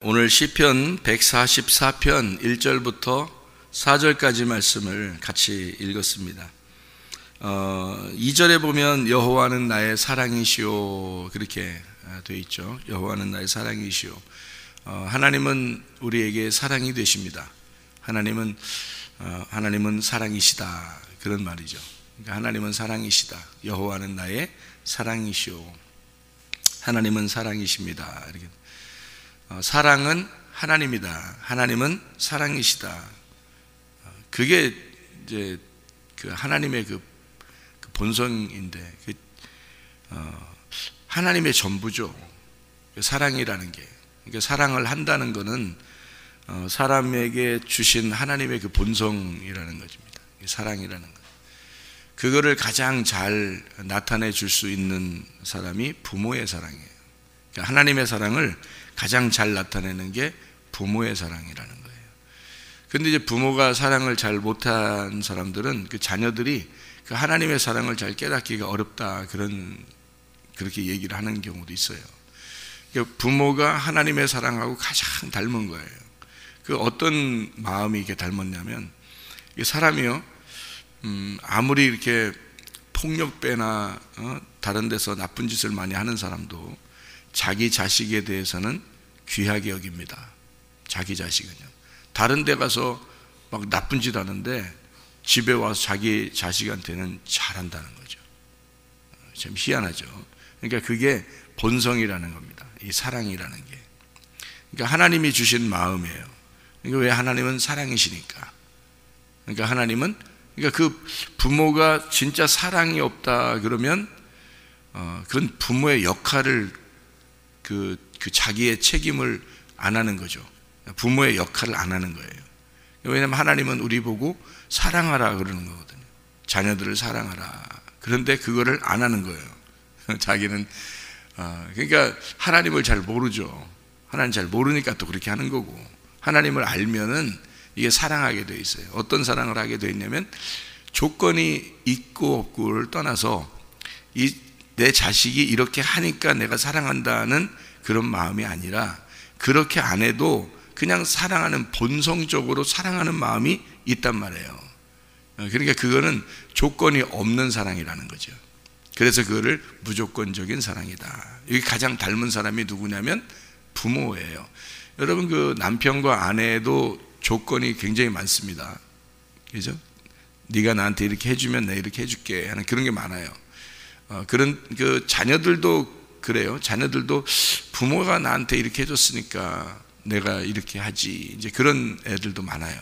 오늘 시편 144편 1절부터 4절까지 말씀을 같이 읽었습니다. 2절에 보면 여호와는 나의 사랑이시오 그렇게 되어 있죠. 여호와는 나의 사랑이시오. 하나님은 우리에게 사랑이 되십니다. 하나님은 사랑이시다 그런 말이죠. 그러니까 하나님은 사랑이시다. 여호와는 나의 사랑이시오. 하나님은 사랑이십니다. 이렇게. 사랑은 하나님이다. 하나님은 사랑이시다. 그게 이제 그 하나님의 그 본성인데, 하나님의 전부죠. 사랑이라는 게. 그러니까 사랑을 한다는 것은 사람에게 주신 하나님의 그 본성이라는 것입니다. 사랑이라는 것. 그거를 가장 잘 나타내 줄 수 있는 사람이 부모의 사랑이에요. 그러니까 하나님의 사랑을 가장 잘 나타내는 게 부모의 사랑이라는 거예요. 그런데 이제 부모가 사랑을 잘 못한 사람들은 그 자녀들이 그 하나님의 사랑을 잘 깨닫기가 어렵다 그렇게 얘기를 하는 경우도 있어요. 그러니까 부모가 하나님의 사랑하고 가장 닮은 거예요. 그 어떤 마음이 이렇게 닮았냐면, 사람이요, 아무리 이렇게 폭력배나 다른 데서 나쁜 짓을 많이 하는 사람도 자기 자식에 대해서는 귀하게 여깁니다. 자기 자식은요. 다른 데 가서 막 나쁜 짓 하는데 집에 와서 자기 자식한테는 잘한다는 거죠. 참 희한하죠. 그러니까 그게 본성이라는 겁니다. 이 사랑이라는 게. 그러니까 하나님이 주신 마음이에요. 그러니까 왜 하나님은 사랑이시니까. 그러니까 그 부모가 진짜 사랑이 없다 그러면 그건 부모의 역할을 그 자기의 책임을 안 하는 거죠. 부모의 역할을 안 하는 거예요. 왜냐하면 하나님은 우리 보고 사랑하라 그러는 거거든요. 자녀들을 사랑하라. 그런데 그거를 안 하는 거예요. 자기는 그러니까 하나님을 잘 모르죠. 하나님 잘 모르니까 또 그렇게 하는 거고, 하나님을 알면은 이게 사랑하게 돼 있어요. 어떤 사랑을 하게 돼 있냐면, 조건이 있고 없고를 떠나서 내 자식이 이렇게 하니까 내가 사랑한다는 그런 마음이 아니라, 그렇게 안 해도 그냥 사랑하는, 본성적으로 사랑하는 마음이 있단 말이에요. 그러니까 그거는 조건이 없는 사랑이라는 거죠. 그래서 그거를 무조건적인 사랑이다. 여기 가장 닮은 사람이 누구냐면 부모예요. 여러분, 그 남편과 아내도 조건이 굉장히 많습니다. 그죠? 네가 나한테 이렇게 해주면 내가 이렇게 해줄게 하는 그런 게 많아요. 그런 그 자녀들도 그래요. 자녀들도 부모가 나한테 이렇게 해줬으니까 내가 이렇게 하지, 이제 그런 애들도 많아요.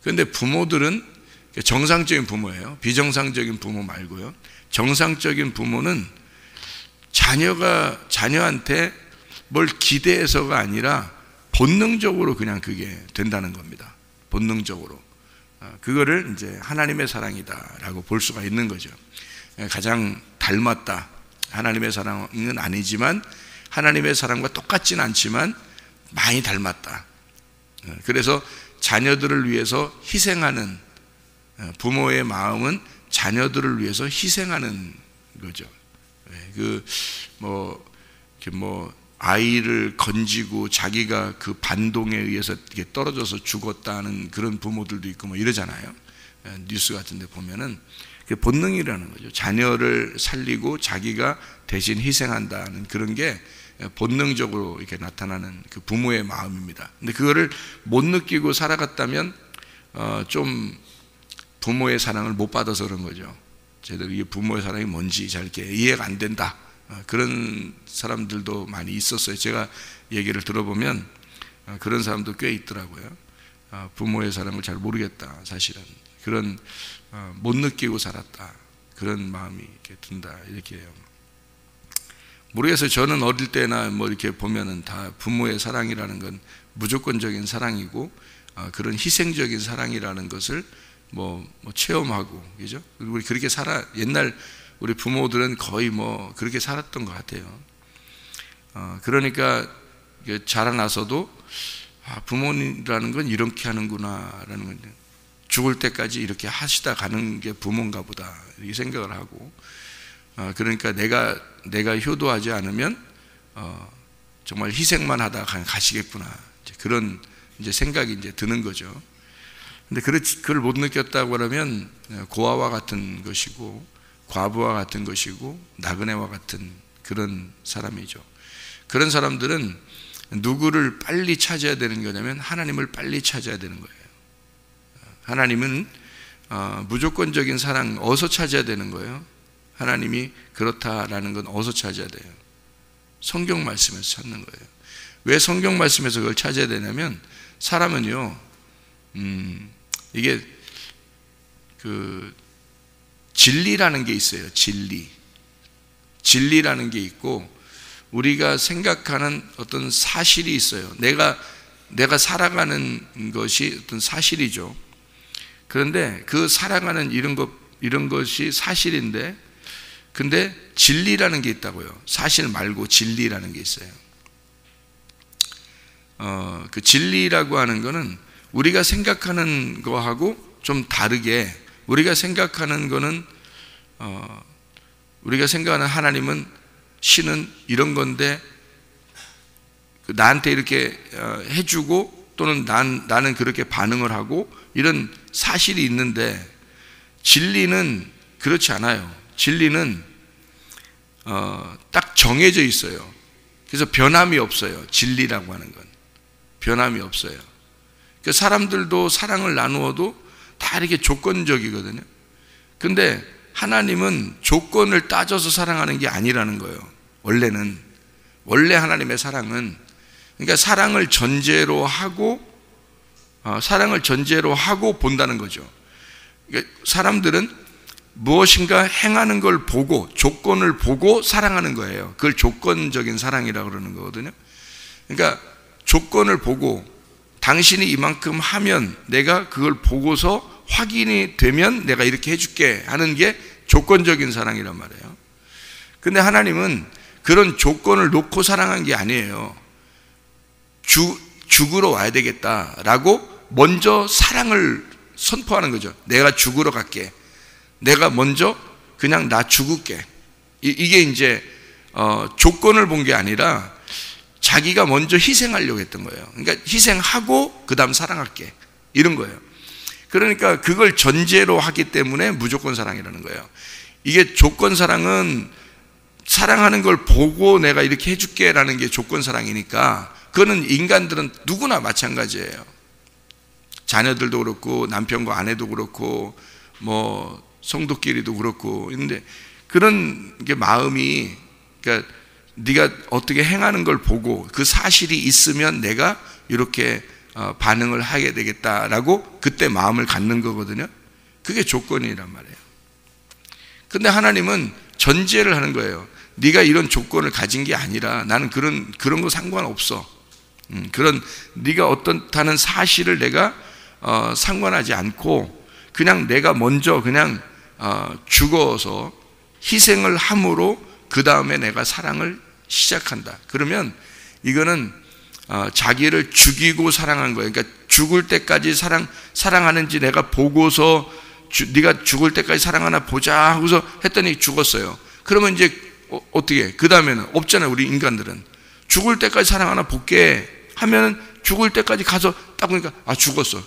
그런데 부모들은 정상적인 부모예요. 비정상적인 부모 말고요. 정상적인 부모는 자녀한테 뭘 기대해서가 아니라 본능적으로 그냥 그게 된다는 겁니다. 본능적으로. 그거를 이제 하나님의 사랑이다라고 볼 수가 있는 거죠. 가장 닮았다. 하나님의 사랑은 아니지만, 하나님의 사랑과 똑같진 않지만 많이 닮았다. 그래서 자녀들을 위해서 희생하는, 부모의 마음은 자녀들을 위해서 희생하는 거죠. 아이를 건지고 자기가 그 반동에 의해서 떨어져서 죽었다는 그런 부모들도 있고 뭐 이러잖아요. 뉴스 같은 데 보면은 그게 본능이라는 거죠. 자녀를 살리고 자기가 대신 희생한다는 그런 게 본능적으로 이렇게 나타나는 그 부모의 마음입니다. 근데 그거를 못 느끼고 살아갔다면 좀 부모의 사랑을 못 받아서 그런 거죠. 제대로 이 부모의 사랑이 뭔지 잘 이렇게 이해가 안 된다. 그런 사람들도 많이 있었어요. 제가 얘기를 들어보면 그런 사람도 꽤 있더라고요. 부모의 사랑을 잘 모르겠다. 사실은 그런 못 느끼고 살았다. 그런 마음이 이렇게 든다. 이렇게 해요. 모르겠어요. 저는 어릴 때나 뭐 이렇게 보면은 다 부모의 사랑이라는 건 무조건적인 사랑이고, 그런 희생적인 사랑이라는 것을 뭐 체험하고, 그죠? 우리 그렇게 옛날 우리 부모들은 거의 뭐 그렇게 살았던 것 같아요. 그러니까 자라나서도 부모님이라는 건 이렇게 하는구나라는 건, 죽을 때까지 이렇게 하시다 가는 게 부모인가 보다 이렇게 생각을 하고, 그러니까 내가 효도하지 않으면 정말 희생만 하다가 그냥 가시겠구나. 이제 그런 이제 생각이 이제 드는 거죠. 근데 그걸 못 느꼈다고 그러면 고아와 같은 것이고, 과부와 같은 것이고, 나그네와 같은 그런 사람이죠. 그런 사람들은 누구를 빨리 찾아야 되는 거냐면 하나님을 빨리 찾아야 되는 거예요. 하나님은 무조건적인 사랑 어디서 찾아야 되는 거예요? 하나님이 그렇다라는 건 어디서 찾아야 돼요? 성경 말씀에서 찾는 거예요. 왜 성경 말씀에서 그걸 찾아야 되냐면, 사람은요, 이게 그 진리라는 게 있어요. 진리라는 게 있고, 우리가 생각하는 어떤 사실이 있어요. 내가 살아가는 것이 어떤 사실이죠. 그런데 그 살아가는 이런 것이 사실인데, 근데 진리라는 게 있다고요. 사실 말고 진리라는 게 있어요. 그 진리라고 하는 거는 우리가 생각하는 거하고 좀 다르게, 우리가 생각하는 거는 우리가 생각하는 하나님은, 신은 이런 건데 나한테 이렇게 해주고, 또는 나는 그렇게 반응을 하고, 이런 사실이 있는데, 진리는 그렇지 않아요. 진리는 딱 정해져 있어요. 그래서 변함이 없어요. 진리라고 하는 건 변함이 없어요. 그 사람들도 사랑을 나누어도 다 이렇게 조건적이거든요. 근데 하나님은 조건을 따져서 사랑하는 게 아니라는 거예요. 원래 하나님의 사랑은, 그러니까 사랑을 전제로 하고 본다는 거죠. 그러니까 사람들은 무엇인가 행하는 걸 보고, 조건을 보고 사랑하는 거예요. 그걸 조건적인 사랑이라고 그러는 거거든요. 그러니까 조건을 보고, 당신이 이만큼 하면 내가 그걸 보고서 확인이 되면 내가 이렇게 해줄게 하는 게 조건적인 사랑이란 말이에요. 근데 하나님은 그런 조건을 놓고 사랑한 게 아니에요. 죽으러 와야 되겠다라고 먼저 사랑을 선포하는 거죠. 내가 죽으러 갈게. 내가 먼저 그냥 나 죽을게. 이게 이제 조건을 본 게 아니라 자기가 먼저 희생하려고 했던 거예요. 그러니까 희생하고 그 다음 사랑할게, 이런 거예요. 그러니까 그걸 전제로 하기 때문에 무조건 사랑이라는 거예요. 이게 조건 사랑은 사랑하는 걸 보고 내가 이렇게 해줄게 라는 게 조건 사랑이니까, 그거는 인간들은 누구나 마찬가지예요. 자녀들도 그렇고, 남편과 아내도 그렇고, 뭐 성도끼리도 그렇고. 근데 그런 게 마음이, 그러니까 네가 어떻게 행하는 걸 보고 그 사실이 있으면 내가 이렇게 반응을 하게 되겠다라고 그때 마음을 갖는 거거든요. 그게 조건이란 말이에요. 근데 하나님은 전제를 하는 거예요. 네가 이런 조건을 가진 게 아니라 나는 그런 거 상관없어. 그런 네가 어떻다는 사실을 내가 상관하지 않고, 그냥 내가 먼저 그냥 죽어서 희생을 함으로 그 다음에 내가 사랑을 시작한다. 그러면 이거는 자기를 죽이고 사랑한 거예요. 그러니까 죽을 때까지 사랑하는지 내가 보고서, 네가 죽을 때까지 사랑하나 보자 하고서 했더니 죽었어요. 그러면 이제 어떻게? 그 다음에는 없잖아요. 우리 인간들은 죽을 때까지 사랑하나 볼게 하면 죽을 때까지 가서 딱 보니까 죽었어.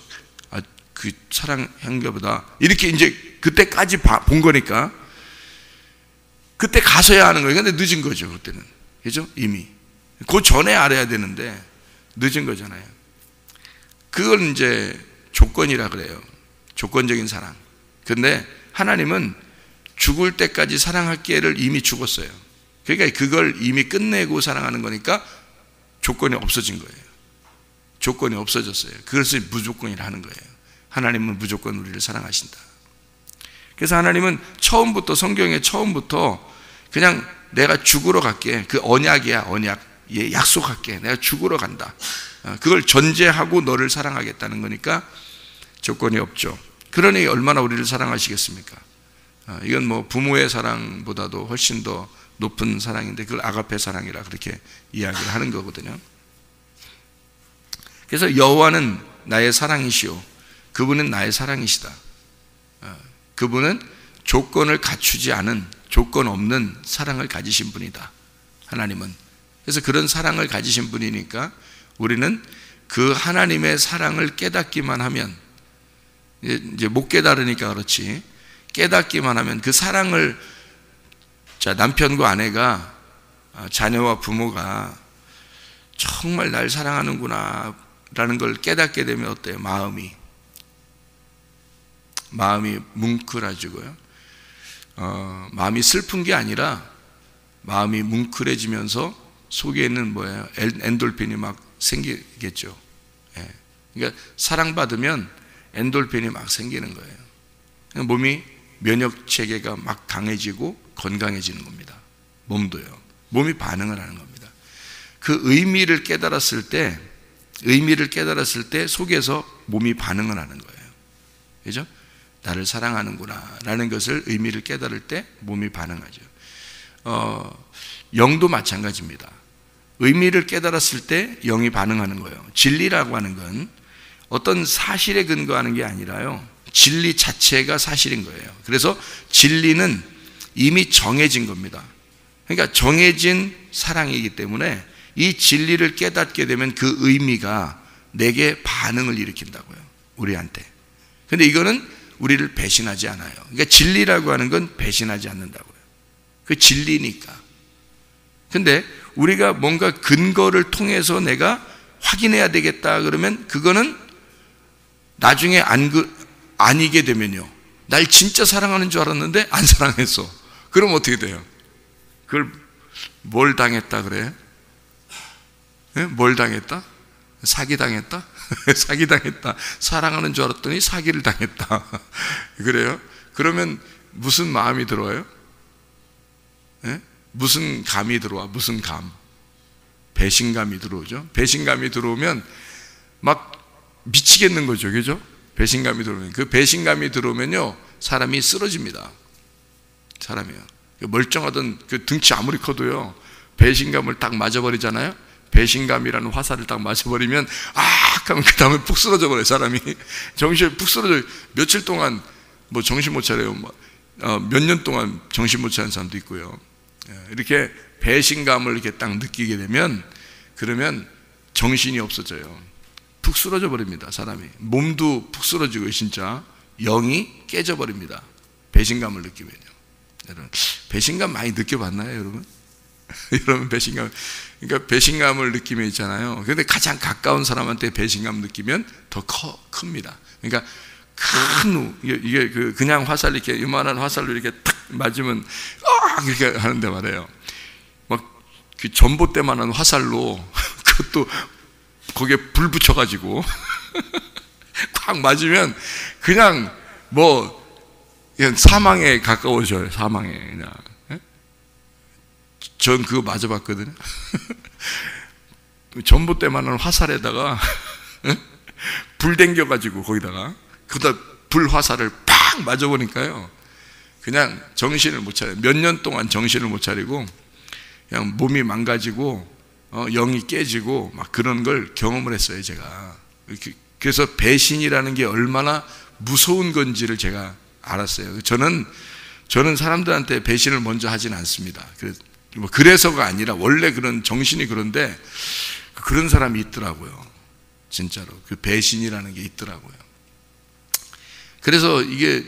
그 사랑한가 보다. 이렇게 이제 그때까지 본 거니까 그때 가서야 하는 거예요. 근데 늦은 거죠, 그때는. 그죠? 이미. 그 전에 알아야 되는데 늦은 거잖아요. 그걸 이제 조건이라 그래요. 조건적인 사랑. 근데 하나님은 죽을 때까지 사랑할게를 이미 죽었어요. 그러니까 그걸 이미 끝내고 사랑하는 거니까 조건이 없어진 거예요. 조건이 없어졌어요. 그것을 무조건이라 하는 거예요. 하나님은 무조건 우리를 사랑하신다. 그래서 하나님은 처음부터, 성경의 처음부터 그냥 내가 죽으러 갈게. 그 언약이야, 언약. 예, 약속할게. 내가 죽으러 간다. 그걸 전제하고 너를 사랑하겠다는 거니까 조건이 없죠. 그러니 얼마나 우리를 사랑하시겠습니까? 이건 뭐 부모의 사랑보다도 훨씬 더 높은 사랑인데, 그걸 아가페 사랑이라 그렇게 이야기를 하는 거거든요. 그래서 여호와는 나의 사랑이시오. 그분은 나의 사랑이시다. 그분은 조건을 갖추지 않은, 조건 없는 사랑을 가지신 분이다. 하나님은. 그래서 그런 사랑을 가지신 분이니까 우리는 그 하나님의 사랑을 깨닫기만 하면, 이제 못 깨달으니까 그렇지, 깨닫기만 하면 그 사랑을, 자, 남편과 아내가, 자녀와 부모가 정말 날 사랑하는구나 라는 걸 깨닫게 되면 어때요? 마음이 뭉클해지고요. 마음이 슬픈 게 아니라 마음이 뭉클해지면서 속에 있는 뭐예요? 엔돌핀이 막 생기겠죠. 예. 그러니까 사랑받으면 엔돌핀이 막 생기는 거예요. 몸이 면역 체계가 막 강해지고 건강해지는 겁니다. 몸도요. 몸이 반응을 하는 겁니다. 그 의미를 깨달았을 때 속에서 몸이 반응을 하는 거예요. 그죠? 나를 사랑하는구나 라는 것을, 의미를 깨달을 때 몸이 반응하죠. 영도 마찬가지입니다. 의미를 깨달았을 때 영이 반응하는 거예요. 진리라고 하는 건 어떤 사실에 근거하는 게 아니라요, 진리 자체가 사실인 거예요. 그래서 진리는 이미 정해진 겁니다. 그러니까 정해진 사랑이기 때문에 이 진리를 깨닫게 되면 그 의미가 내게 반응을 일으킨다고요, 우리한테. 근데 이거는 우리를 배신하지 않아요. 그러니까 진리라고 하는 건 배신하지 않는다고요. 그 진리니까. 근데 우리가 뭔가 근거를 통해서 내가 확인해야 되겠다 그러면 그거는 나중에 아니게 되면요, 날 진짜 사랑하는 줄 알았는데 안 사랑했어. 그럼 어떻게 돼요? 그걸 뭘 당했다 그래? 네? 뭘 당했다? 사기당했다? 사기당했다. 사랑하는 줄 알았더니 사기를 당했다. 그래요? 그러면 무슨 마음이 들어와요? 네? 무슨 감이 들어와? 무슨 감? 배신감이 들어오죠. 배신감이 들어오면 막 미치겠는 거죠. 그죠? 배신감이 들어오면, 그 배신감이 들어오면요, 사람이 쓰러집니다. 사람이요. 멀쩡하던 그 등치 아무리 커도요, 배신감을 딱 맞아버리잖아요. 배신감이라는 화살을 딱 맞아버리면 하면 그 다음에 푹 쓰러져 버려요. 사람이 정신이 푹 쓰러져요. 며칠 동안 뭐 정신 못 차려요. 몇 년 동안 정신 못 차리는 사람도 있고요. 이렇게 배신감을 이렇게 딱 느끼게 되면, 그러면 정신이 없어져요. 푹 쓰러져 버립니다. 사람이 몸도 푹 쓰러지고 진짜 영이 깨져 버립니다. 배신감을 느끼면요. 여러분, 배신감 많이 느껴봤나요, 여러분? 여러분, 배신감, 그러니까 배신감을 느끼면 있잖아요. 그런데 가장 가까운 사람한테 배신감 느끼면 더 큽니다. 그러니까 이게 그냥 화살, 이렇게 이만한 화살로 이렇게 탁 맞으면 이렇게 하는데 말이에요. 막 그 전봇대만한 화살로 그것도 거기에 불 붙여가지고 꽉 맞으면 그냥 그냥 사망에 가까워져요. 사망에 그냥. 전 그거 맞아봤거든요. 전봇대만한 화살에다가 불 댕겨가지고 거기다가 불 화살을 팍 맞아보니까요, 그냥 정신을 못 차려요. 몇 년 동안 정신을 못 차리고 그냥 몸이 망가지고 영이 깨지고 막 그런 걸 경험을 했어요, 제가. 그래서 배신이라는 게 얼마나 무서운 건지를 제가 알았어요. 저는 사람들한테 배신을 먼저 하진 않습니다. 그래서가 아니라 원래 그런 정신이 그런데 그런 사람이 있더라고요. 진짜로 그 배신이라는 게 있더라고요. 그래서 이게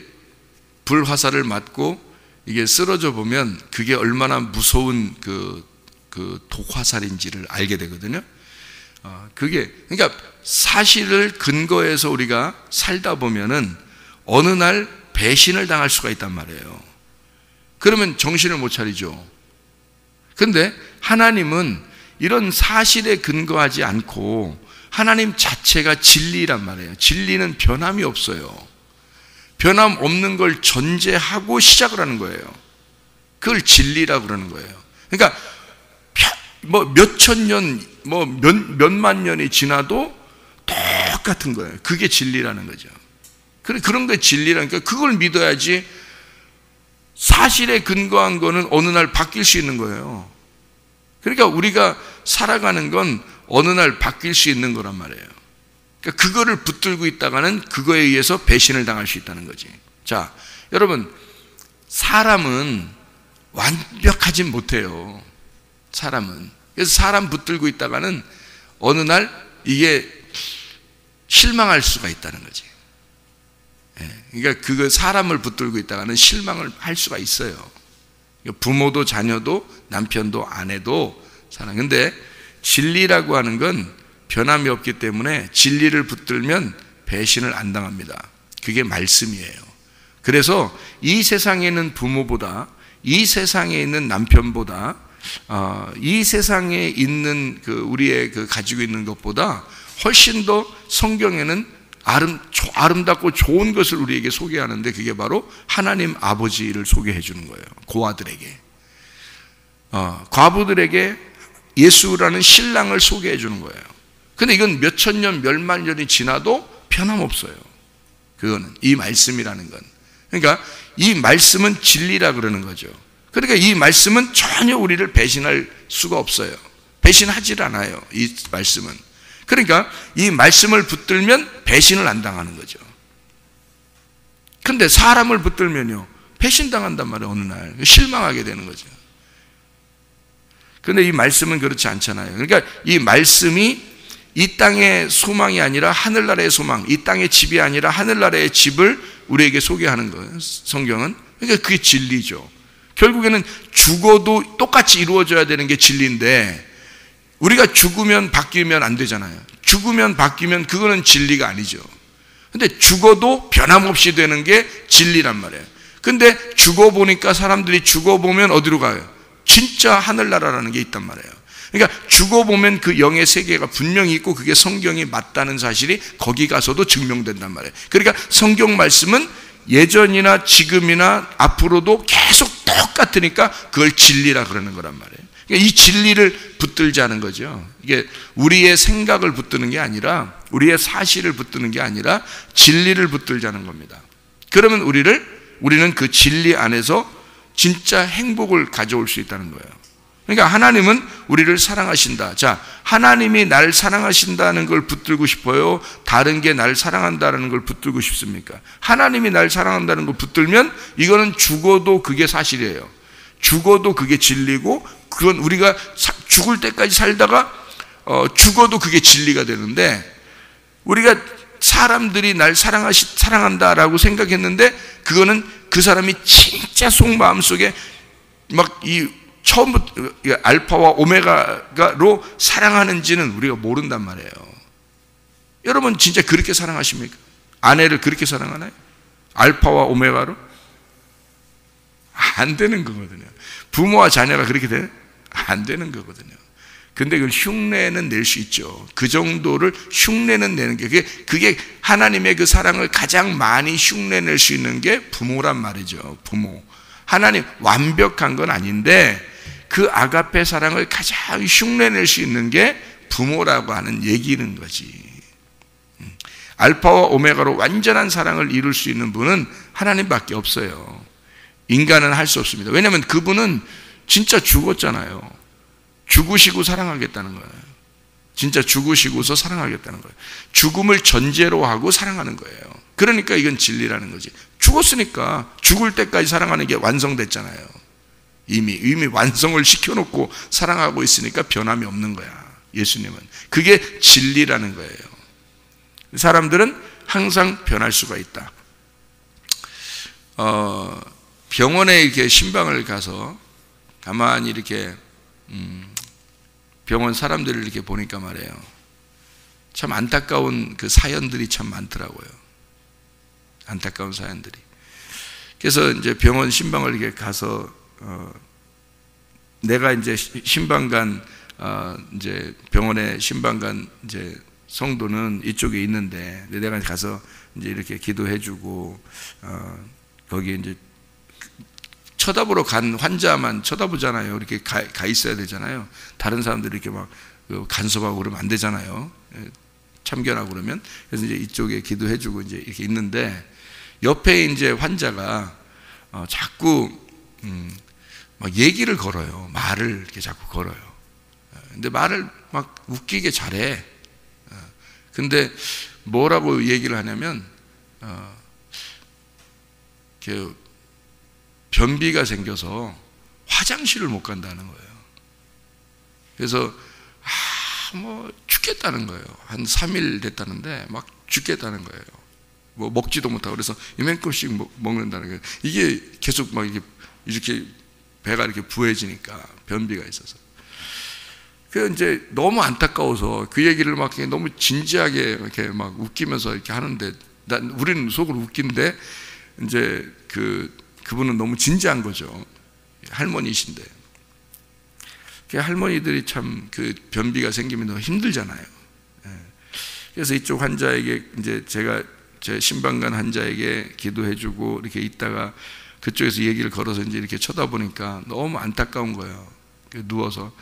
불화살을 맞고 이게 쓰러져 보면 그게 얼마나 무서운 그 독화살인지를 알게 되거든요. 그러니까 사실을 근거해서 우리가 살다 보면은 어느 날 배신을 당할 수가 있단 말이에요. 그러면 정신을 못 차리죠. 근데 하나님은 이런 사실에 근거하지 않고 하나님 자체가 진리란 말이에요. 진리는 변함이 없어요. 변함 없는 걸 전제하고 시작을 하는 거예요. 그걸 진리라고 그러는 거예요. 그러니까 몇천 년, 몇만 년이 지나도 똑같은 거예요. 그게 진리라는 거죠. 그런 게 진리라니까 그걸 믿어야지. 사실에 근거한 거는 어느 날 바뀔 수 있는 거예요. 그러니까 우리가 살아가는 건 어느 날 바뀔 수 있는 거란 말이에요. 그러니까 그거를 붙들고 있다가는 그거에 의해서 배신을 당할 수 있다는 거지. 자, 여러분, 사람은 완벽하진 못해요. 사람은 그래서 사람 붙들고 있다가는 어느 날 이게 실망할 수가 있다는 거지. 그러니까 그거 사람을 붙들고 있다가는 실망을 할 수가 있어요. 부모도 자녀도 남편도 아내도 사람. 근데 진리라고 하는 건 변함이 없기 때문에 진리를 붙들면 배신을 안 당합니다. 그게 말씀이에요. 그래서 이 세상에 있는 부모보다, 이 세상에 있는 남편보다, 이 세상에 있는 우리의 가지고 있는 것보다 훨씬 더 성경에는 아름답고 좋은 것을 우리에게 소개하는데, 그게 바로 하나님 아버지를 소개해 주는 거예요. 고아들에게, 과부들에게 예수라는 신랑을 소개해 주는 거예요. 근데 이건 몇천 년, 몇만 년이 지나도 변함없어요. 그거는 이 말씀이라는 건. 그러니까 이 말씀은 진리라 그러는 거죠. 그러니까 이 말씀은 전혀 우리를 배신할 수가 없어요. 배신하질 않아요, 이 말씀은. 그러니까 이 말씀을 붙들면 배신을 안 당하는 거죠. 근데 사람을 붙들면요, 배신당한단 말이에요. 어느 날 실망하게 되는 거죠. 그런데 이 말씀은 그렇지 않잖아요. 그러니까 이 말씀이 이 땅의 소망이 아니라 하늘나라의 소망, 이 땅의 집이 아니라 하늘나라의 집을 우리에게 소개하는 거예요, 성경은. 그러니까 그게 진리죠. 결국에는 죽어도 똑같이 이루어져야 되는 게 진리인데, 우리가 죽으면 바뀌면 안 되잖아요. 죽으면 바뀌면 그거는 진리가 아니죠. 근데 죽어도 변함없이 되는 게 진리란 말이에요. 근데 죽어보니까 사람들이 죽어보면 어디로 가요? 진짜 하늘나라라는 게 있단 말이에요. 그러니까 죽어보면 그 영의 세계가 분명히 있고 그게 성경이 맞다는 사실이 거기 가서도 증명된단 말이에요. 그러니까 성경 말씀은 예전이나 지금이나 앞으로도 계속 똑같으니까 그걸 진리라 그러는 거란 말이에요. 그러니까 이 진리를 붙들자는 거죠. 이게 우리의 생각을 붙드는 게 아니라, 우리의 사실을 붙드는 게 아니라 진리를 붙들자는 겁니다. 그러면 우리는 그 진리 안에서 진짜 행복을 가져올 수 있다는 거예요. 그러니까 하나님은 우리를 사랑하신다. 자, 하나님이 날 사랑하신다는 걸 붙들고 싶어요? 다른 게 날 사랑한다는 걸 붙들고 싶습니까? 하나님이 날 사랑한다는 걸 붙들면 이거는 죽어도 그게 사실이에요. 죽어도 그게 진리고, 그건 우리가 죽을 때까지 살다가 죽어도 그게 진리가 되는데, 우리가 사람들이 날 사랑한다라고 생각했는데 그거는 그 사람이 진짜 속마음 속에 막 처음부터 알파와 오메가로 사랑하는지는 우리가 모른단 말이에요. 여러분 진짜 그렇게 사랑하십니까? 아내를 그렇게 사랑하나요? 알파와 오메가로? 안 되는 거거든요. 부모와 자녀가 그렇게 돼요? 안 되는 거거든요. 근데 그걸 흉내는 낼 수 있죠. 그 정도를 흉내는 내는 게, 그게 하나님의 그 사랑을 가장 많이 흉내낼 수 있는 게 부모란 말이죠. 부모. 하나님 완벽한 건 아닌데 그 아가페 사랑을 가장 흉내낼 수 있는 게 부모라고 하는 얘기는 거지. 알파와 오메가로 완전한 사랑을 이룰 수 있는 분은 하나님밖에 없어요. 인간은 할 수 없습니다. 왜냐하면 그분은 진짜 죽었잖아요. 죽으시고 사랑하겠다는 거예요. 진짜 죽으시고서 사랑하겠다는 거예요. 죽음을 전제로 하고 사랑하는 거예요. 그러니까 이건 진리라는 거지. 죽었으니까 죽을 때까지 사랑하는 게 완성됐잖아요. 이미 완성을 시켜놓고 사랑하고 있으니까 변함이 없는 거야, 예수님은. 그게 진리라는 거예요. 사람들은 항상 변할 수가 있다. 병원에 이렇게 신방을 가서 가만히 이렇게 병원 사람들을 이렇게 보니까 말이에요, 참 안타까운 그 사연들이 참 많더라고요. 안타까운 사연들이. 그래서 이제 병원 신방을 이렇게 가서 내가 이제 신방간 이제 병원에 신방간 이제 성도는 이쪽에 있는데, 내가 가서 이제 이렇게 기도해주고 거기 이제 쳐다보러 간 환자만 쳐다보잖아요. 이렇게 가 있어야 되잖아요. 다른 사람들이 이렇게 막 간섭하고 그러면 안 되잖아요. 참견하고 그러면. 그래서 이제 이쪽에 기도해주고 이제 이렇게 있는데, 옆에 이제 환자가 자꾸 막 얘기를 걸어요. 말을 이렇게 자꾸 걸어요. 근데 말을 막 웃기게 잘해. 근데 뭐라고 얘기를 하냐면 변비가 생겨서 화장실을 못 간다는 거예요. 그래서 뭐 죽겠다는 거예요. 한 3일 됐다는데 막 죽겠다는 거예요. 뭐 먹지도 못하고. 그래서 이만큼씩 먹는다는 거예요. 이게 계속 막 이렇게 배가 이렇게 부해지니까, 변비가 있어서. 그 이제 너무 안타까워서 그 얘기를 막 너무 진지하게 이렇게 막 웃기면서 이렇게 하는데, 우리는 속으로 웃긴데 이제 그분은 너무 진지한 거죠. 할머니이신데. 그 할머니들이 참 그 변비가 생기면 너무 힘들잖아요. 그래서 이쪽 환자에게 이제 제가 제 신방간 환자에게 기도해주고 이렇게 있다가 그쪽에서 얘기를 걸어서 이제 이렇게 쳐다보니까 너무 안타까운 거예요. 누워서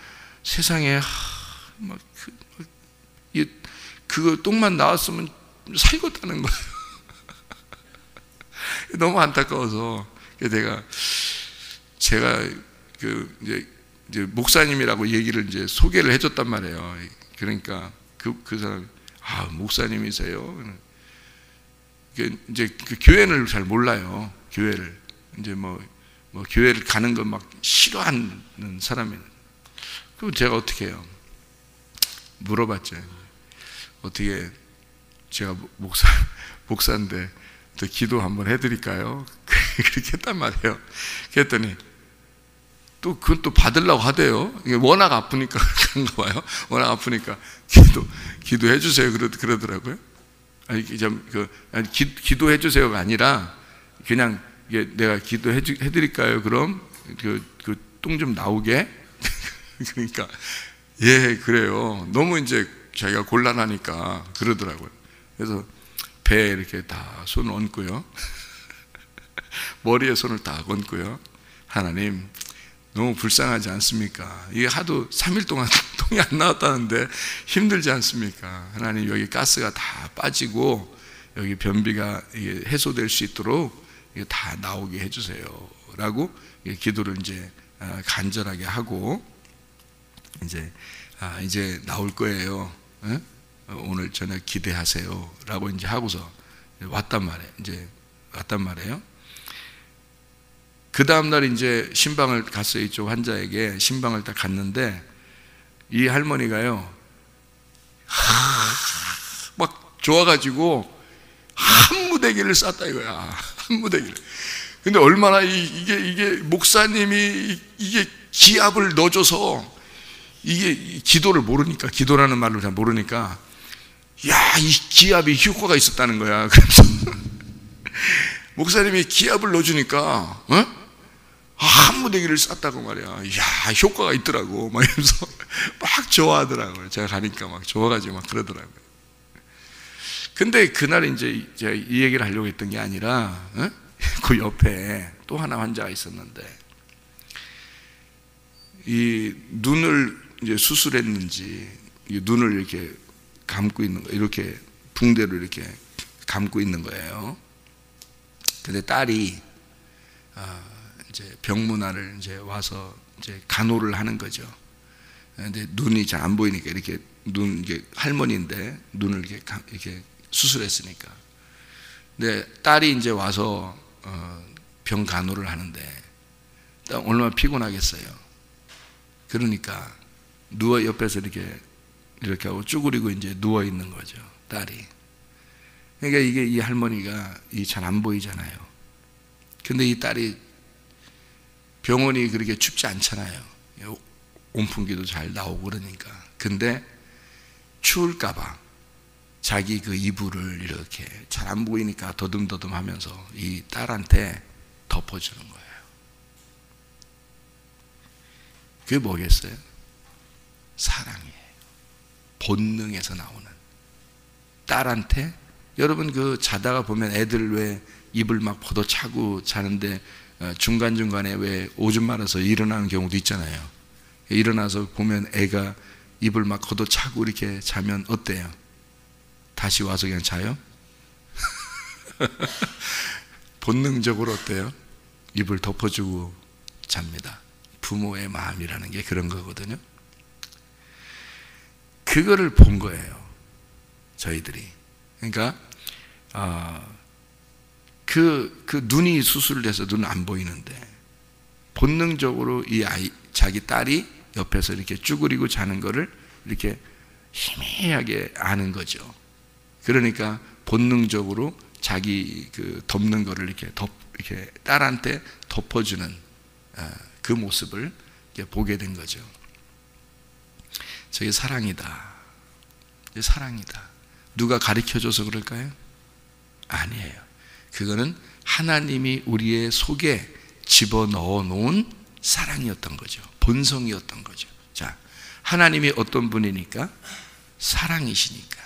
세상에 그거 똥만 나왔으면 살겠다는 거예요. 너무 안타까워서 제가 이제 목사님이라고 얘기를 이제 소개를 해줬단 말이에요. 그러니까 그 사람 목사님이세요? 이제 그 교회를 잘 몰라요. 교회를 이제 뭐 교회를 가는 건 막 싫어하는 사람이에요. 그럼 제가 어떻게 해요? 물어봤죠. 어떻게 제가 목사인데 또 기도 한번 해드릴까요? 그렇게 했단 말이에요. 그랬더니 그건 또 받으려고 하대요. 이게 워낙 아프니까 그런가 봐요. 워낙 아프니까 기도해 주세요. 그러더라고요. 기도해 주세요가 아니라 그냥 내가 기도해 드릴까요? 그럼 똥 좀 나오게. 그러니까 예, 그래요. 너무 이제 자기가 곤란하니까 그러더라고요. 그래서 배에 이렇게 다 손을 얹고요. 머리에 손을 다 얹고요. 하나님, 너무 불쌍하지 않습니까? 이게 하도 3일 동안 똥이 안 나왔다는데 힘들지 않습니까? 하나님, 여기 가스가 다 빠지고 여기 변비가 해소될 수 있도록 다 나오게 해주세요 라고 기도를 이제 간절하게 하고 이제 나올 거예요. 오늘 저녁 기대하세요 라고 이제 하고서 왔단 말이에요. 그 다음날 이제 신방을 갔어요. 이쪽 환자에게 신방을 딱 갔는데 이 할머니가요 막 좋아가지고 한 무대기를 쌌다 이거야. 한 무대기를. 근데 얼마나 이게 목사님이 이게 기합을 넣어줘서 이게 기도를 모르니까, 기도라는 말을 잘 모르니까 이 기합이 효과가 있었다는 거야. 그래서 목사님이 기합을 넣어주니까 한 무대기를 쌌다고 말이야. 효과가 있더라고. 막 이러면서 막 좋아하더라고요. 제가 가니까 막 좋아가지고 막 그러더라고요. 근데 그날 이제 제가 이 얘기를 하려고 했던 게 아니라 그 옆에 또 하나 환자가 있었는데 이 눈을 이제 수술했는지 이 눈을 이렇게 감고 있는 거, 이렇게 붕대로 이렇게 감고 있는 거예요. 근데 딸이 이제 병문안을 이제 와서 이제 간호를 하는 거죠. 근데 눈이 잘 안 보이니까 이렇게 이게 할머니인데 눈을 이렇게 수술했으니까. 근데 딸이 이제 와서 병 간호를 하는데 얼마나 피곤하겠어요. 그러니까 옆에서 이렇게 하고 쭈그리고 이제 누워 있는 거죠, 딸이. 그러니까 이 할머니가 잘 안 보이잖아요. 근데 이 딸이 병원이 그렇게 춥지 않잖아요. 온풍기도 잘 나오고 그러니까. 근데 추울까봐 자기 그 이불을 이렇게 잘 안 보이니까 더듬더듬 하면서 이 딸한테 덮어주는 거예요. 그게 뭐겠어요? 사랑이에요. 본능에서 나오는. 딸한테, 여러분 자다가 보면 애들 왜 이불 막 걷어차고 자는데 중간중간에 왜 오줌 말아서 일어나는 경우도 있잖아요. 일어나서 보면 애가 이불 막 걷어차고 이렇게 자면 어때요? 다시 와서 그냥 자요? 본능적으로 어때요? 이불 덮어주고 잡니다. 부모의 마음이라는 게 그런 거거든요. 그거를 본 거예요, 저희들이. 그러니까 그 눈이 수술돼서 눈 안 보이는데 본능적으로 이 자기 딸이 옆에서 이렇게 쭈그리고 자는 거를 이렇게 희미하게 아는 거죠. 그러니까 본능적으로 자기 그 덮는 거를 이렇게 딸한테 덮어주는 그 모습을 보게 된 거죠. 저게 사랑이다. 사랑이다. 누가 가르쳐줘서 그럴까요? 아니에요. 그거는 하나님이 우리의 속에 집어넣어 놓은 사랑이었던 거죠. 본성이었던 거죠. 자, 하나님이 어떤 분이니까? 사랑이시니까.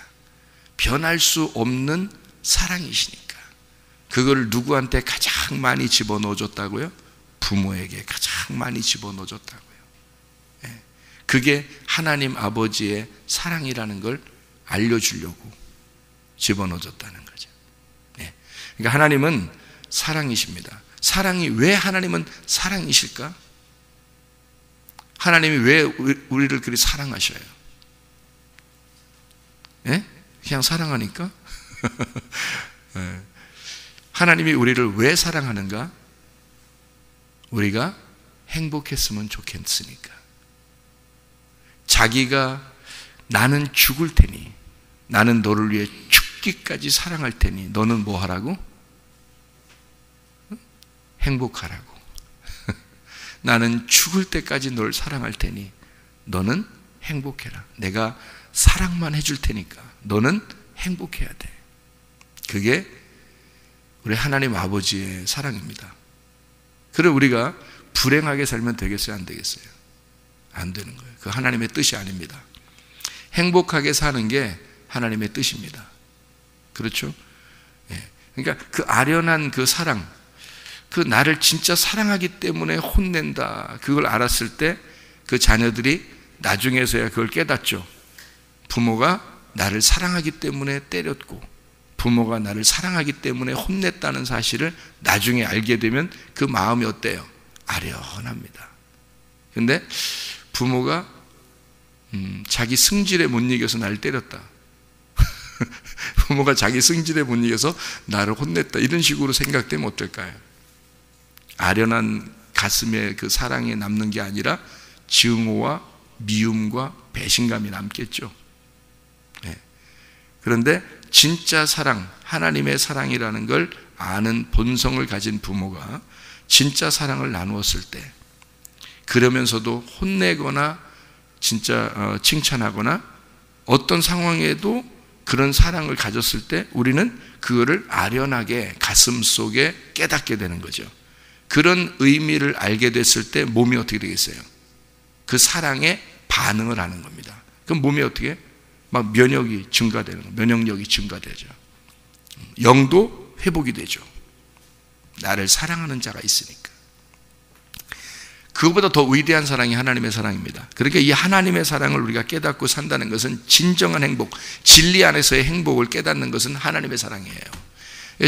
변할 수 없는 사랑이시니까. 그걸 누구한테 가장 많이 집어넣어 줬다고요? 부모에게 가장 많이 집어넣어 줬다고요. 그게 하나님 아버지의 사랑이라는 걸 알려주려고 집어넣어 줬다는 거죠. 그러니까 하나님은 사랑이십니다. 사랑이, 왜 하나님은 사랑이실까? 하나님이 왜 우리를 그리 사랑하셔요? 그냥 사랑하니까? 하나님이 우리를 왜 사랑하는가? 우리가 행복했으면 좋겠으니까. 자기가 나는 죽을 테니, 나는 너를 위해 죽기까지 사랑할 테니 너는 뭐 하라고? 행복하라고. 나는 죽을 때까지 널 사랑할 테니 너는 행복해라. 내가 사랑만 해줄 테니까 너는 행복해야 돼. 그게 우리 하나님 아버지의 사랑입니다. 그래 우리가 불행하게 살면 되겠어요? 안 되겠어요? 안 되는 거예요. 그 하나님의 뜻이 아닙니다. 행복하게 사는 게 하나님의 뜻입니다. 그렇죠? 그러니까 그 아련한 그 사랑, 그 나를 진짜 사랑하기 때문에 혼낸다, 그걸 알았을 때 그 자녀들이 나중에서야 그걸 깨닫죠. 부모가 나를 사랑하기 때문에 때렸고 부모가 나를 사랑하기 때문에 혼냈다는 사실을 나중에 알게 되면 그 마음이 어때요? 아련합니다. 근데 부모가 자기 승질에 못 이겨서 나를 때렸다. 부모가 자기 승질에 못 이겨서 나를 혼냈다. 이런 식으로 생각되면 어떨까요? 아련한 가슴에 그 사랑이 남는 게 아니라 증오와 미움과 배신감이 남겠죠. 그런데 진짜 사랑, 하나님의 사랑이라는 걸 아는 본성을 가진 부모가 진짜 사랑을 나누었을 때, 그러면서도 혼내거나 진짜 칭찬하거나 어떤 상황에도 그런 사랑을 가졌을 때 우리는 그거를 아련하게 가슴 속에 깨닫게 되는 거죠. 그런 의미를 알게 됐을 때 몸이 어떻게 되겠어요? 그 사랑에 반응을 하는 겁니다. 그럼 몸이 어떻게? 막 면역이 증가되는 거예요. 면역력이 증가되죠. 영도 회복이 되죠. 나를 사랑하는 자가 있으니까. 그것보다 더 위대한 사랑이 하나님의 사랑입니다. 그러니까 이 하나님의 사랑을 우리가 깨닫고 산다는 것은 진정한 행복, 진리 안에서의 행복을 깨닫는 것은 하나님의 사랑이에요.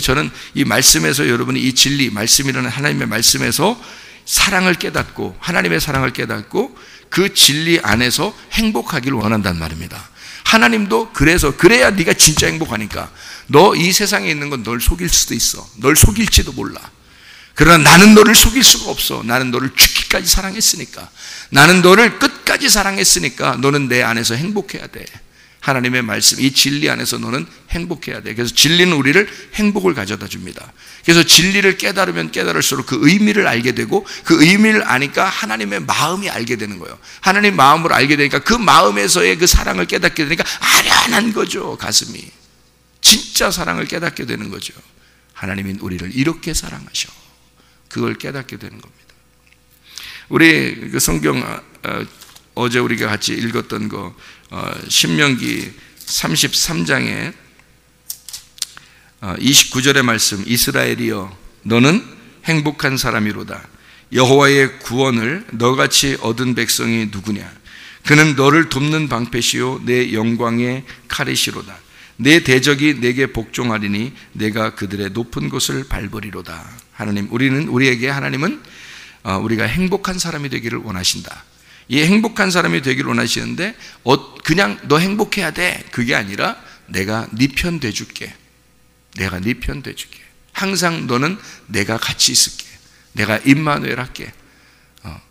저는 이 말씀에서 여러분이 이 진리, 말씀이라는 하나님의 말씀에서 사랑을 깨닫고 하나님의 사랑을 깨닫고 그 진리 안에서 행복하기를 원한단 말입니다. 하나님도 그래야 네가 진짜 행복하니까. 너 이 세상에 있는 건 널 속일 수도 있어. 널 속일지도 몰라. 그러나 나는 너를 속일 수가 없어. 나는 너를 죽기까지 사랑했으니까. 나는 너를 끝까지 사랑했으니까 너는 내 안에서 행복해야 돼. 하나님의 말씀, 이 진리 안에서 너는 행복해야 돼. 그래서 진리는 우리를 행복을 가져다 줍니다. 그래서 진리를 깨달으면 깨달을수록 그 의미를 알게 되고 그 의미를 아니까 하나님의 마음이 알게 되는 거예요. 하나님 마음을 알게 되니까 그 마음에서의 그 사랑을 깨닫게 되니까 아련한 거죠. 가슴이. 진짜 사랑을 깨닫게 되는 거죠. 하나님이 우리를 이렇게 사랑하셔. 그걸 깨닫게 되는 겁니다. 우리 그 성경 어제 우리가 같이 읽었던 거 신명기 33장에 29절의 말씀, 이스라엘이여 너는 행복한 사람이로다. 여호와의 구원을 너같이 얻은 백성이 누구냐? 그는 너를 돕는 방패시요 내 영광의 칼이시로다. 내 대적이 내게 복종하리니 내가 그들의 높은 곳을 밟으리로다. 하나님, 우리에게 하나님은 우리가 행복한 사람이 되기를 원하신다. 이 행복한 사람이 되기를 원하시는데 그냥 너 행복해야 돼, 그게 아니라 내가 네 편 돼줄게. 내가 네 편 돼줄게. 항상 너는 내가 같이 있을게. 내가 임마누엘 할게.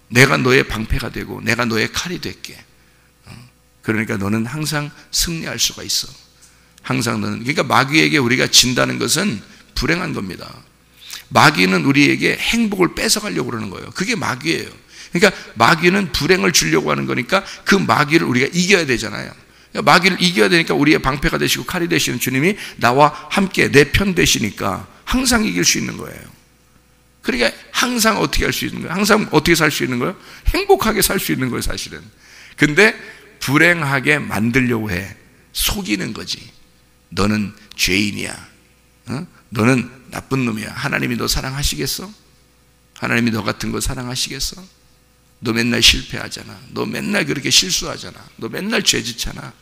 내가 너의 방패가 되고 내가 너의 칼이 될게. 그러니까 너는 항상 승리할 수가 있어. 항상 너는. 그러니까 마귀에게 우리가 진다는 것은 불행한 겁니다. 마귀는 우리에게 행복을 뺏어가려고 그러는 거예요. 그게 마귀예요. 그러니까 마귀는 불행을 주려고 하는 거니까 그 마귀를 우리가 이겨야 되잖아요. 그러니까 마귀를 이겨야 되니까 우리의 방패가 되시고 칼이 되시는 주님이 나와 함께 내 편 되시니까 항상 이길 수 있는 거예요. 그러니까 항상 어떻게 할 수 있는 거예요? 항상 어떻게 살 수 있는 거예요? 행복하게 살 수 있는 거예요, 사실은. 근데 불행하게 만들려고 해. 속이는 거지. 너는 죄인이야. 너는 나쁜 놈이야. 하나님이 너 사랑하시겠어? 하나님이 너 같은 거 사랑하시겠어? 너 맨날 실패하잖아. 너 맨날 그렇게 실수하잖아. 너 맨날 죄짓잖아.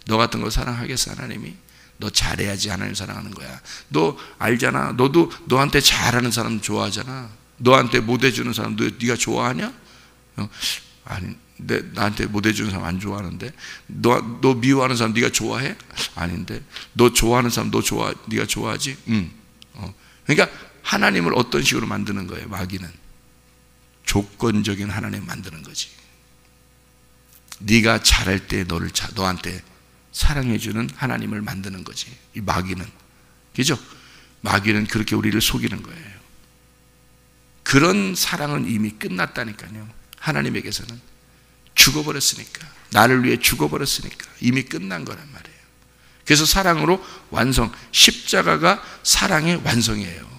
너 같은 거 사랑하겠어, 하나님이? 너 잘해야지 하나님 사랑하는 거야. 너 알잖아. 너도 너한테 잘하는 사람 좋아하잖아. 너한테 못해주는 사람 네가 좋아하냐? 아니, 나한테 못해주는 사람 안 좋아하는데. 너 미워하는 사람 네가 좋아해? 아닌데. 너 좋아하는 사람 네가 좋아하지? 응. 그러니까 하나님을 어떤 식으로 만드는 거예요, 마귀는? 조건적인 하나님 만드는 거지. 네가 잘할 때 너한테 사랑해주는 하나님을 만드는 거지, 이 마귀는. 그죠? 마귀는 그렇게 우리를 속이는 거예요. 그런 사랑은 이미 끝났다니까요. 하나님에게서는 죽어버렸으니까, 나를 위해 죽어버렸으니까 이미 끝난 거란 말이에요. 그래서 사랑으로 완성, 십자가가 사랑의 완성이에요.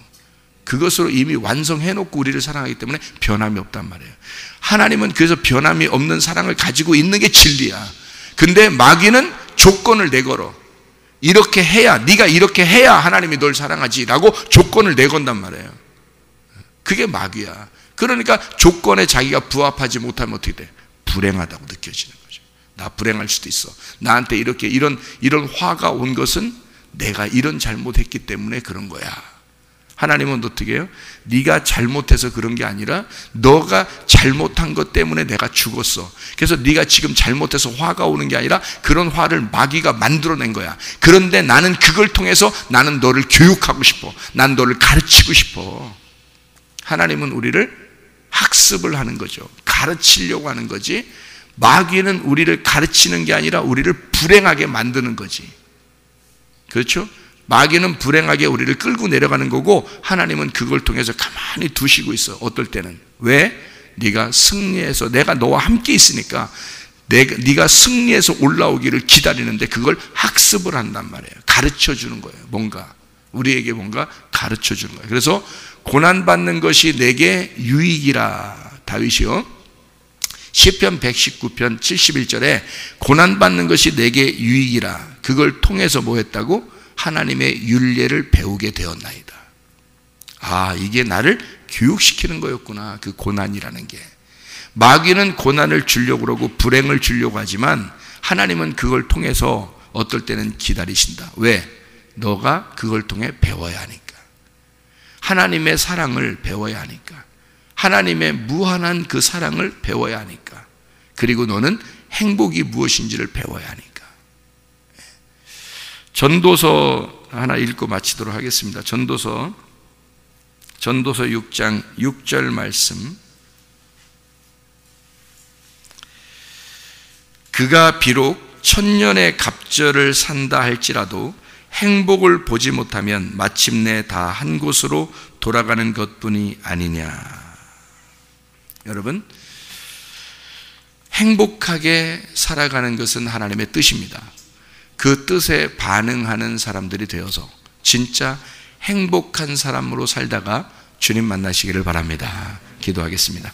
그것으로 이미 완성해놓고 우리를 사랑하기 때문에 변함이 없단 말이에요. 하나님은 그래서 변함이 없는 사랑을 가지고 있는 게 진리야. 근데 마귀는 조건을 내걸어. 이렇게 해야, 네가 이렇게 해야 하나님이 널 사랑하지라고 조건을 내건단 말이에요. 그게 마귀야. 그러니까 조건에 자기가 부합하지 못하면 어떻게 돼? 불행하다고 느껴지는 거죠. 나 불행할 수도 있어. 나한테 이렇게 이런 화가 온 것은 내가 이런 잘못했기 때문에 그런 거야. 하나님은 어떻게 해요? 네가 잘못해서 그런 게 아니라 너가 잘못한 것 때문에 내가 죽었어. 그래서 네가 지금 잘못해서 화가 오는 게 아니라 그런 화를 마귀가 만들어낸 거야. 그런데 나는 그걸 통해서 나는 너를 교육하고 싶어. 난 너를 가르치고 싶어. 하나님은 우리를 학습을 하는 거죠. 가르치려고 하는 거지. 마귀는 우리를 가르치는 게 아니라 우리를 불행하게 만드는 거지. 그렇죠? 마귀는 불행하게 우리를 끌고 내려가는 거고, 하나님은 그걸 통해서 가만히 두시고 있어. 어떨 때는. 왜? 네가 승리해서, 내가 너와 함께 있으니까 네가 승리해서 올라오기를 기다리는데 그걸 학습을 한단 말이에요. 가르쳐 주는 거예요. 뭔가 우리에게 뭔가 가르쳐 주는 거예요. 그래서 고난받는 것이 내게 유익이라. 다윗이요, 시편 119편 71절에 고난받는 것이 내게 유익이라. 그걸 통해서 뭐 했다고? 하나님의 율례를 배우게 되었나이다. 아, 이게 나를 교육시키는 거였구나. 그 고난이라는 게. 마귀는 고난을 주려고 그러고 불행을 주려고 하지만 하나님은 그걸 통해서 어떨 때는 기다리신다. 왜? 너가 그걸 통해 배워야 하니까. 하나님의 사랑을 배워야 하니까. 하나님의 무한한 그 사랑을 배워야 하니까. 그리고 너는 행복이 무엇인지를 배워야 하니까. 전도서 하나 읽고 마치도록 하겠습니다. 전도서 6장 6절 말씀. 그가 비록 천년의 갑절을 산다 할지라도 행복을 보지 못하면 마침내 다 한 곳으로 돌아가는 것뿐이 아니냐. 여러분, 행복하게 살아가는 것은 하나님의 뜻입니다. 그 뜻에 반응하는 사람들이 되어서 진짜 행복한 사람으로 살다가 주님 만나시기를 바랍니다. 기도하겠습니다.